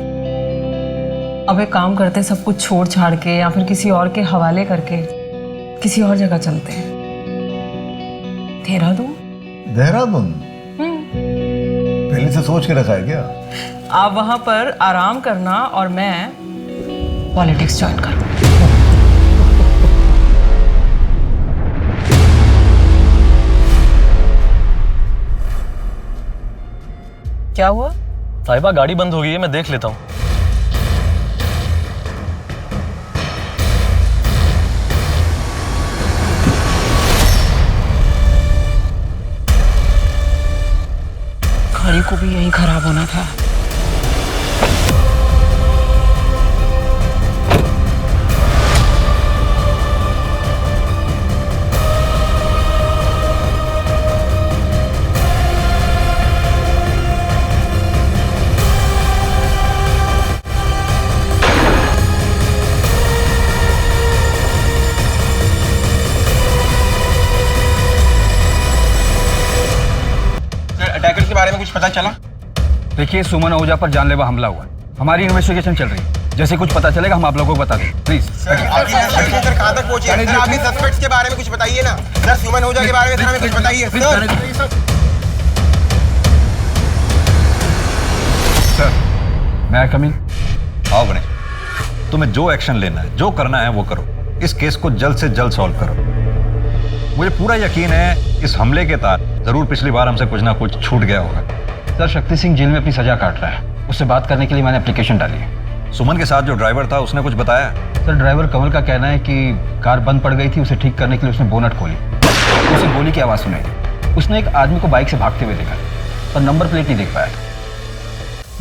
अब एक काम करते, सब कुछ छोड़ छाड़ के या फिर किसी और के हवाले करके किसी और जगह चलते हैं। देहरादून। देहरादून? पहले से सोच के रखा है क्या? आप वहां पर आराम करना और मैं पॉलिटिक्स ज्वाइन करूँ। क्या हुआ? साहिबा गाड़ी बंद हो गई है, मैं देख लेता हूँ। गाड़ी को भी यहीं खराब होना था। अटैकर के बारे में कुछ पता चला? देखिए, सुमन आहूजा पर जानलेवा हमला हुआ। हमारी इन्वेस्टिगेशन चल रही है, जैसे कुछ पता चलेगा हम आप लोगों को बता दें, प्लीज। सर कहाँ तक पहुंचे हैं? सर आप भी सस्पेक्ट्स के बारे में कुछ बताइए ना। सर सुमन आहूजा के बारे में सर हमें कुछ बताइए सर। मैं कमिंग। आओ गणेश, तुम्हें जो एक्शन लेना है, जो करना है वो करो। इस केस को जल्द से जल्द सॉल्व करो। मुझे पूरा यकीन है इस हमले के तार जरूर पिछली बार हमसे कुछ ना कुछ छूट गया होगा। सर शक्ति सिंह जेल में अपनी सजा काट रहा है, उससे बात करने के लिए मैंने एप्लीकेशन डाली है। सुमन के साथ जो ड्राइवर था उसने कुछ बताया? सर ड्राइवर कमल का कहना है कि कार बंद पड़ गई थी, उसे ठीक करने के लिए उसने बोनट खोली, उसे गोली की आवाज़ सुनाई। उसने एक आदमी को बाइक से भागते हुए देखा पर नंबर प्लेट नहीं देख पाया।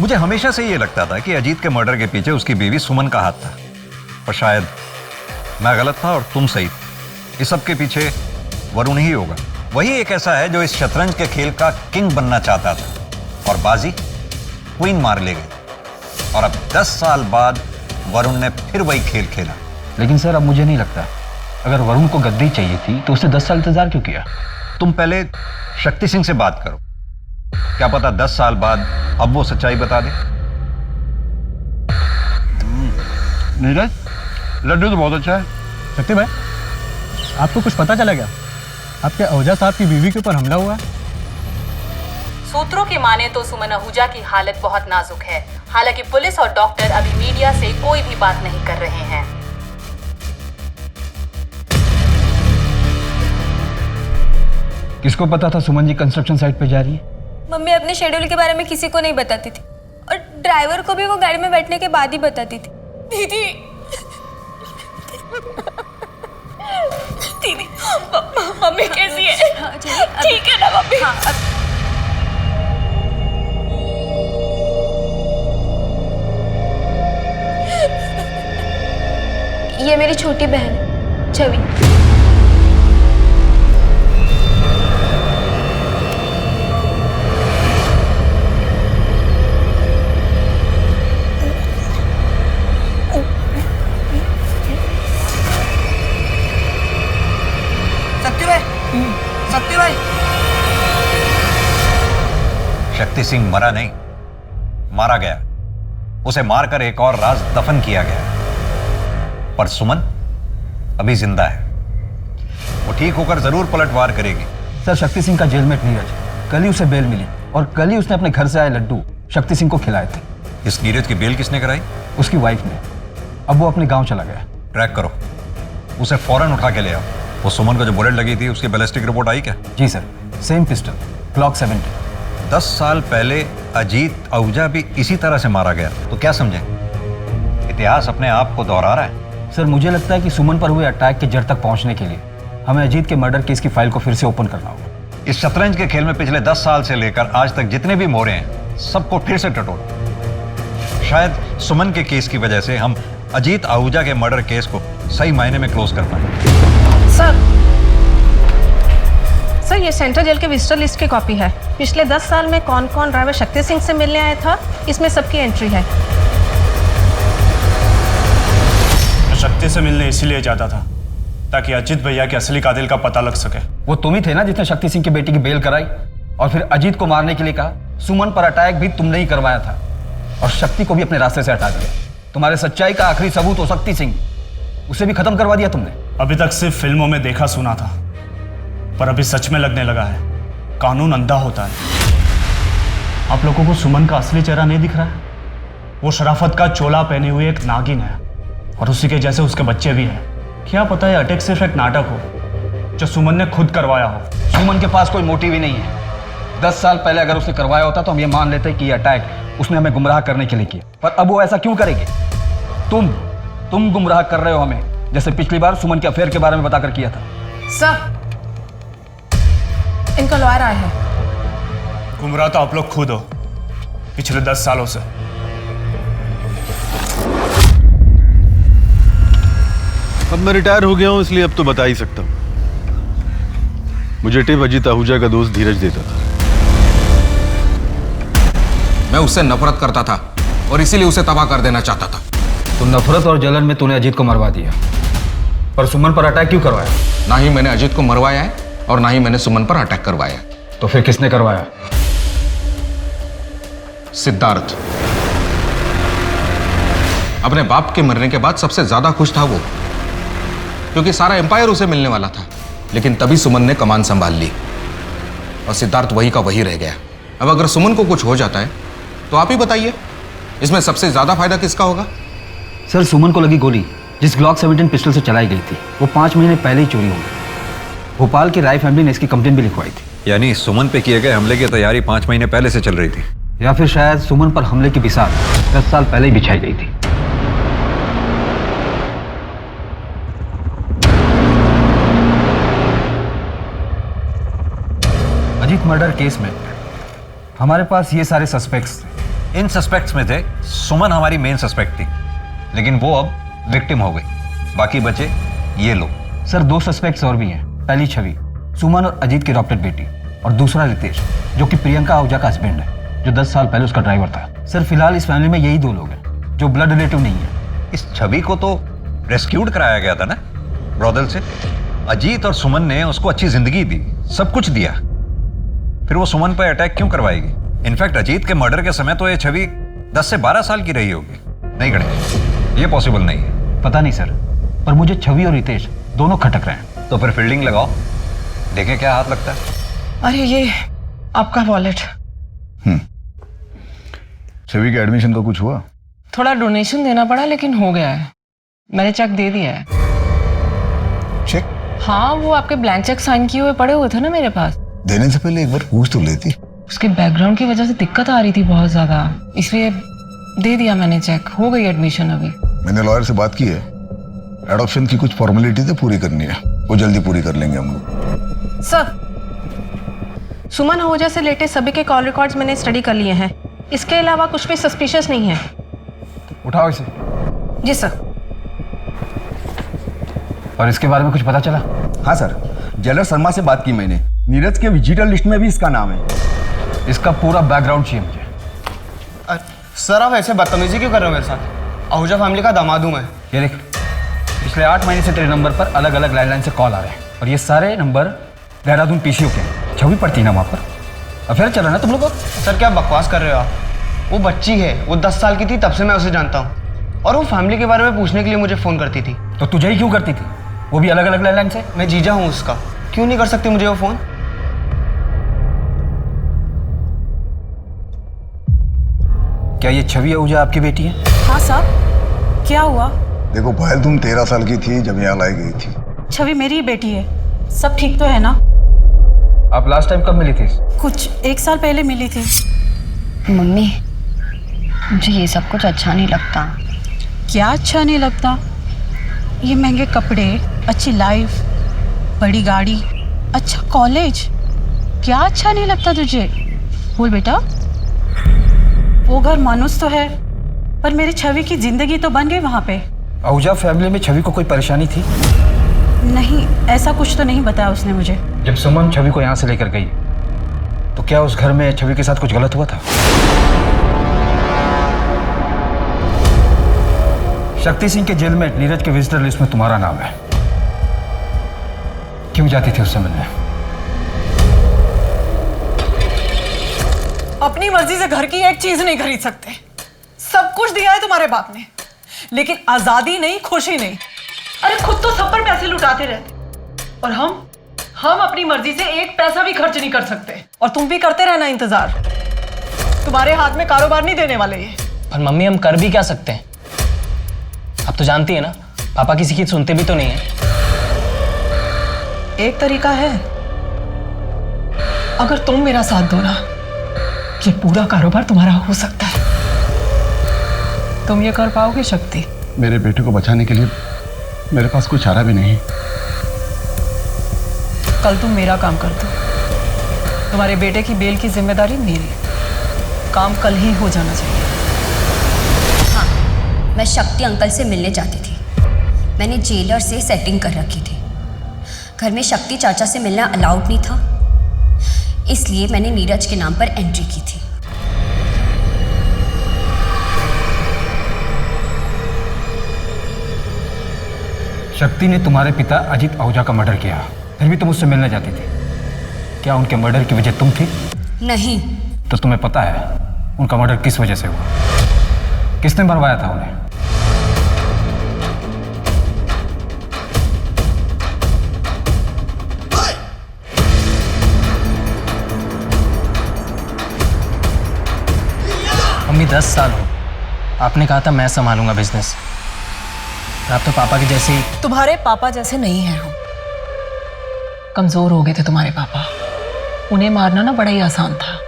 मुझे हमेशा से ये लगता था कि अजीत के मर्डर के पीछे उसकी बीवी सुमन का हाथ था, पर शायद मैं गलत था और तुम सही। इस सब के पीछे वरुण ही होगा। वही एक ऐसा है जो इस शतरंज के खेल का किंग बनना चाहता था और बाजी क्वीन मार ले गई। और अब 10 साल बाद वरुण ने फिर वही खेल खेला। लेकिन सर अब मुझे नहीं लगता, अगर वरुण को गद्दी चाहिए थी तो उसने 10 साल इंतजार क्यों किया? तुम पहले शक्ति सिंह से बात करो, क्या पता 10 साल बाद अब वो सच्चाई बता दे। नीरज, लड्डू तो बहुत अच्छा है। शक्ति भाई, आपको कुछ पता चला क्या? आपके आहूजा साहब की बीवी के ऊपर हमला हुआ है। सूत्रों की माने तो सुमन आहूजा की हालत बहुत नाजुक है। हालांकि पुलिस और डॉक्टर अभी मीडिया से कोई भी बात नहीं कर रहे हैं। किसको पता था सुमन जी कंस्ट्रक्शन साइट पे जा रही है? मम्मी अपने शेड्यूल के बारे में किसी को नहीं बताती थी और ड्राइवर को भी वो गाड़ी में बैठने के बाद ही बताती थी। दीदी दीदी मम्मी कैसी है? ठीक है ना मम्मी? ये मेरी छोटी बहन है छवि। शक्ति सिंह मरा नहीं, मारा गया। उसे मारकर एक और राज दफन किया गया। पर सुमन अभी जिंदा है, वो ठीक होकर जरूर पलटवार करेगी। सर शक्ति सिंह का जेलमेट नीरज, कल ही उसे बेल मिली और कल ही उसने अपने घर से आए लड्डू शक्ति सिंह को खिलाए थे। इस नीरज की बेल किसने कराई? उसकी वाइफ ने। अब वो अपने गांव चला गया। ट्रैक करो, उसे फौरन उठा के ले आओ। वो सुमन को जो बुलेट लगी थी उसकी बैलिस्टिक रिपोर्ट आई क्या? जी सर, सेम पिस्टल, क्लॉक 70। 10 साल पहले अजीत आहूजा भी इसी तरह से मारा गया, तो क्या समझे? इतिहास अपने आप को दोहरा रहा है। सर मुझे लगता है कि सुमन पर हुए अटैक के जड़ तक पहुंचने के लिए हमें अजीत के मर्डर केस की फाइल को फिर से ओपन करना होगा। इस शतरंज के खेल में पिछले 10 साल से लेकर आज तक जितने भी मोरे हैं सबको फिर से टटोल। शायद सुमन के केस की वजह से हम अजीत आहूजा के मर्डर केस को सही मायने में क्लोज कर पाए। सर ये सेंट्रल जेल के विजिटर लिस्ट की कॉपी है। पिछले 10 साल में कौन कौन ड्राइवर शक्ति सिंह से मिलने आया था, इसमें सबकी एंट्री है। मैं शक्ति से मिलने इसीलिए जाता था ताकि अजीत भैया के असली कातिल का पता लग सके। वो तुम ही थे ना जिसने शक्ति सिंह की बेटी की बेल कराई और फिर अजीत को मारने के लिए कहा। सुमन पर अटैक भी तुमने ही करवाया था और शक्ति को भी अपने रास्ते से हटा दिया। तुम्हारे सच्चाई का आखिरी सबूत हो शक्ति सिंह, उसे भी खत्म करवा दिया तुमने। अभी तक सिर्फ फिल्मों में देखा सुना था, पर अभी सच में लगने लगा है कानून अंधा होता है। आप लोगों को सुमन का असली चेहरा नहीं दिख रहा है? वो शराफत का चोला पहने हुए एक नागिन है और उसी के जैसे उसके बच्चे भी हैं। क्या पता है अटैक सिर्फ एक नाटक हो जो सुमन ने खुद करवाया हो। सुमन के पास कोई मोटिव ही नहीं है। 10 साल पहले अगर उसने करवाया होता तो हम ये मान लेते कि ये अटैक उसने हमें गुमराह करने के लिए किया, पर अब वो ऐसा क्यों करेगी? तुम गुमराह कर रहे हो हमें, जैसे पिछली बार सुमन के अफेयर के बारे में बताकर किया था। सर इनका लॉयर आया है। गुमराह तो आप लोग खुद हो पिछले 10 सालों से। अब मैं रिटायर हो गया हूं इसलिए अब तो बता ही सकता हूं। मुझे टिप अजीत आहूजा का दोस्त धीरज देता था। मैं उससे नफरत करता था और इसीलिए उसे तबाह कर देना चाहता था। तो नफरत और जलन में तूने अजीत को मरवा दिया, पर सुमन पर अटैक क्यों करवाया? ना ही मैंने अजीत को मरवाया है और ना ही मैंने सुमन पर अटैक करवाया। तो फिर किसने करवाया? सिद्धार्थ। अपने बाप के मरने के बाद सबसे ज्यादा खुश था वो, क्योंकि सारा एम्पायर उसे मिलने वाला था। लेकिन तभी सुमन ने कमान संभाल ली और सिद्धार्थ वही का वही रह गया। अब अगर सुमन को कुछ हो जाता है तो आप ही बताइए, इसमें सबसे ज्यादा फायदा किसका होगा? सर, सुमन को लगी गोली जिस ग्लॉक 17 पिस्टल से चलाई गई थी वो 5 महीने पहले ही चोरी हो गई। भोपाल की राय फैमिली ने इसकी कंप्लेंट भी लिखवाई थी। यानी सुमन पे किए गए हमले की तैयारी 5 महीने पहले से चल रही थी, या फिर शायद सुमन पर हमले की बिसात 10 साल पहले ही बिछाई गई थी। अजीत मर्डर केस में हमारे पास ये सारे सस्पेक्ट्स थे। इन सस्पेक्ट्स में थे सुमन हमारी मेन सस्पेक्ट थी, लेकिन वो अब विक्टिम हो गई। बाकी बचे ये लोग। सर, 2 सस्पेक्ट्स और भी हैं। पहली छवि सुमन और अजीत की अडॉप्टेड बेटी, और दूसरा रितेश जो कि प्रियंका आहूजा का हस्बैंड है, जो 10 साल पहले उसका ड्राइवर था। सर, फिलहाल इस फैमिली में यही 2 लोग हैं जो ब्लड रिलेटिव नहीं है। इस छवि को तो रेस्क्यूड कराया गया था ना ब्रॉदल से। अजीत और सुमन ने उसको अच्छी जिंदगी दी, सब कुछ दिया, फिर वो सुमन पर अटैक क्यों करवाएगी? इनफैक्ट अजीत के मर्डर के समय तो ये छवि 10 से 12 साल की रही होगी। नहीं गणेश, ये पॉसिबल नहीं है। पता नहीं सर, पर मुझे छवि और रितेश दोनों खटक रहे हैं। तो फिर फील्डिंग लगाओ, देखें क्या हाथ लगता है। अरे ये आपका वॉलेट। छवि के एडमिशन का कुछ हुआ? थोड़ा डोनेशन देना पड़ा लेकिन हो गया है। मैंने चेक दे दिया है। चेक? हाँ, वो आपके ब्लैंक चेक साइन किए हुए पड़े हुए थे ना मेरे पास। देने से पहले एक बार पूछ तो लेती। उसके बैकग्राउंड की वजह से दिक्कत आ रही थी बहुत ज्यादा, इसलिए दे दिया मैंने चेक। हो गई एडमिशन अभी। मैंने लॉयर से बात की है, एडॉप्शन की कुछ फॉर्मेलिटी तो पूरी करनी है, वो जल्दी पूरी कर लेंगे हम लोग। सर, सुमन आहूजा से लेटेस्ट सभी के कॉल रिकॉर्ड्स मैंने स्टडी कर लिए हैं। इसके अलावा कुछ भी सस्पिशियस नहीं है। उठाओ इसे। जी सर। और इसके बारे में कुछ पता चला? हाँ सर, जेलर शर्मा से बात की मैंने। नीरज के विजिटर लिस्ट में भी इसका नाम है। इसका पूरा बैकग्राउंड चाहिए मुझे। सर, आप ऐसे बदतमीजी क्यों कर रहे हो मेरे साथ? आहूजा फैमिली का दामाद हूं मैं। ये देख, पिछले 8 महीने से तेरे नंबर पर अलग अलग लैंडलाइन से कॉल आ रहे हैं, और ये सारे नंबर देहरादून पीसीओ के हैं। छवि पड़ती है ना वहाँ पर। अफेयर चल रहा ना तुम लोग? सर, क्या बकवास कर रहे हो आप? वो बच्ची है, वो 10 साल की थी तब से मैं उसे जानता हूँ, और वो फैमिली के बारे में पूछने के लिए मुझे फ़ोन करती थी। तो तुझे ही क्यों करती थी? वो भी अलग अलग लैंडलाइन से? मैं जीजा हूँ उसका, क्यों नहीं कर सकती मुझे वो फ़ोन? क्या ये छवि आहूजा आपकी बेटी है? हाँ साहब, क्या हुआ? देखो पायल, तुम 13 साल की थी जब यहाँ लाई गई थी। छवि मेरी बेटी है। सब ठीक तो है ना? आप लास्ट टाइम कब मिली थी? कुछ 1 साल पहले मिली थी। मम्मी, मुझे ये सब कुछ अच्छा नहीं लगता। क्या अच्छा नहीं लगता? ये महंगे कपड़े, अच्छी लाइफ, बड़ी गाड़ी, अच्छा कॉलेज, क्या अच्छा नहीं लगता तुझे? बोल बेटा। वो घर मानुस तो है, पर मेरी छवि की जिंदगी तो बन गई वहाँ पे। आहूजा फैमिली में छवि को कोई परेशानी थी? नहीं, ऐसा कुछ तो नहीं बताया उसने मुझे। जब सुमन छवि को यहाँ से लेकर गई तो क्या उस घर में छवि के साथ कुछ गलत हुआ था? शक्ति सिंह के जेल में नीरज के विजिटर लिस्ट में तुम्हारा नाम है। क्यों जाती थी उससे मिलने? अपनी मर्जी से घर की एक चीज नहीं खरीद सकते। सब कुछ दिया है तुम्हारे बाप ने, लेकिन आजादी नहीं, खुशी नहीं। अरे खुद तो सब पर पैसे लुटाते रहते, और हम अपनी मर्जी से एक पैसा भी खर्च नहीं कर सकते। और तुम भी करते रहना इंतजार। तुम्हारे हाथ में कारोबार नहीं देने वाले ये। पर मम्मी, हम कर भी क्या सकते हैं? आप तो जानती है ना, पापा किसी की सुनते भी तो नहीं है। एक तरीका है, अगर तुम मेरा साथ दो ना, ये पूरा कारोबार तुम्हारा हो सकता है। तुम ये कर पाओगे शक्ति? मेरे बेटे को बचाने के लिए मेरे पास कोई चारा भी नहीं। कल तुम मेरा काम कर दो, तुम्हारे बेटे की बेल की जिम्मेदारी मेरी। काम कल ही हो जाना चाहिए। हाँ, मैं शक्ति अंकल से मिलने जाती थी। मैंने जेलर से सेटिंग कर रखी थी। घर में शक्ति चाचा से मिलना अलाउड नहीं था, इसलिए मैंने नीरज के नाम पर एंट्री की थी। शक्ति ने तुम्हारे पिता अजीत आहूजा का मर्डर किया, फिर भी तुम उससे मिलने जाती थी। क्या उनके मर्डर की वजह तुम थी? नहीं। तो तुम्हें पता है उनका मर्डर किस वजह से हुआ? किसने मरवाया था उन्हें? मम्मी 10 साल हो, आपने कहा था मैं संभालूंगा बिजनेस। आप तो पापा के जैसे ही। तुम्हारे पापा जैसे नहीं हैं हम। कमजोर हो गए थे तुम्हारे पापा, उन्हें मारना ना बड़ा ही आसान था,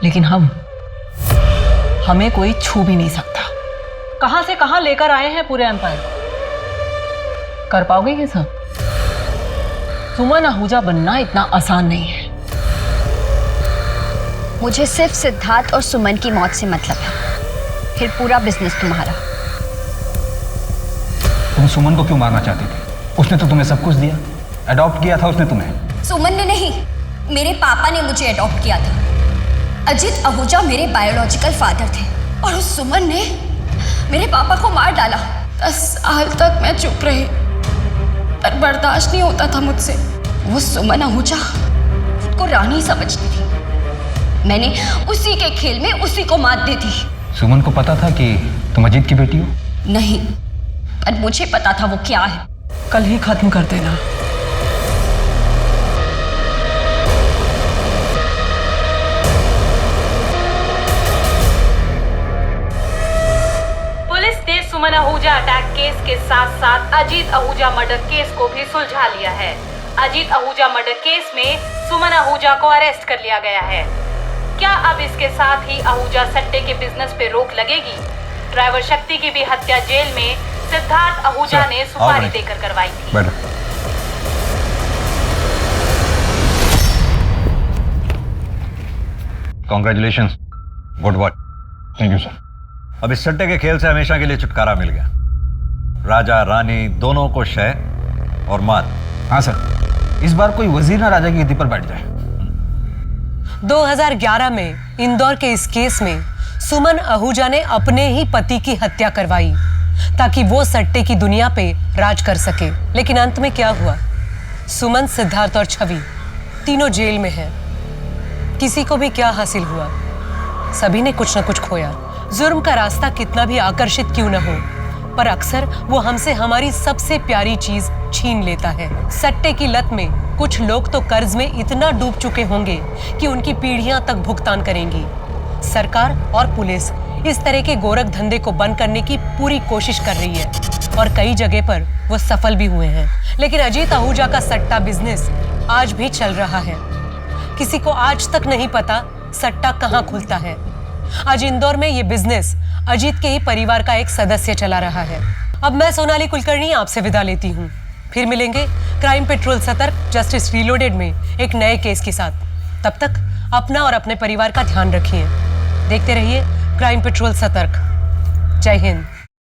लेकिन हमें कोई छू भी नहीं सकता। कहां से कहां लेकर आए हैं पूरे एम्पायर को। कर पाओगे ये सब? सुमन आहूजा बनना इतना आसान नहीं है। मुझे सिर्फ सिद्धार्थ और सुमन की मौत से मतलब है, फिर पूरा बिजनेस तुम्हारा। तुम सुमन को क्यों मारना चाहती थी? उसने तो तुम्हें सब कुछ दिया, अडॉप्ट किया था उसने तुम्हें। सुमन ने नहीं, मेरे पापा ने मुझे अडॉप्ट किया था। अजीत आहूजा मेरे बायोलॉजिकल फादर थे और उस सुमन ने मेरे पापा को मार डाला। 10 साल तक मैं चुप रही, पर बर्दाश्त नहीं होता था मुझसे। वो सुमन आहूजा खुद को रानी समझती थी, मैंने उसी के खेल में उसी को मात दी थी। सुमन को पता था कि तुम अजीत की बेटी हो? नहीं, पर मुझे पता था वो क्या है। कल ही खत्म कर देना। पुलिस ने सुमन आहूजा अटैक केस के साथ साथ अजीत आहूजा मर्डर केस को भी सुलझा लिया है। अजीत आहूजा मर्डर केस में सुमन आहूजा को अरेस्ट कर लिया गया है। क्या अब इसके साथ ही आहूजा सट्टे के बिजनेस पे रोक लगेगी? ड्राइवर शक्ति की भी हत्या जेल में सिद्धार्थ आहूजा ने सुपारी देकर करवाई थी। Congratulations, good work. Thank you sir. अब इस सट्टे के खेल से हमेशा के लिए छुटकारा मिल गया। राजा रानी दोनों को शय और मात। हाँ सर, इस बार कोई वजीर ना राजा की गद्दी पर बैठ जाए। 2011 में इंदौर के इस केस में सुमन आहूजा ने अपने ही पति की हत्या करवाई ताकि वो सट्टे की दुनिया पे राज कर सके। लेकिन अंत में क्या हुआ? सुमन, सिद्धार्थ और छवि तीनों जेल में हैं। किसी को भी क्या हासिल हुआ? सभी ने कुछ न कुछ खोया। जुर्म का रास्ता कितना भी आकर्षित क्यों न हो, पर अक्सर वो हमसे हमारी सबसे प्यारी चीज छीन लेता है। सट्टे की लत में कुछ लोग तो कर्ज में इतना डूब चुके होंगे कि उनकी पीढ़ियां तक भुगतान करेंगी। सरकार और पुलिस इस तरह के गोरख धंधे को बंद करने की पूरी कोशिश कर रही है और कई जगह पर वो सफल भी हुए हैं। लेकिन अजीत आहूजा का सट्टा बिजनेस आज भी चल रहा है। किसी को आज तक नहीं पता सट्टा कहाँ खुलता है। आज इंदौर में ये बिजनेस अजीत के ही परिवार का एक सदस्य चला रहा है। अब मैं सोनाली कुलकर्णी आपसे विदा लेती हूँ। फिर मिलेंगे क्राइम पेट्रोल सतर्क जस्टिस रीलोडेड में एक नए केस के साथ। तब तक अपना और अपने परिवार का ध्यान रखिए। देखते रहिए क्राइम पेट्रोल सतर्क। जय हिंद।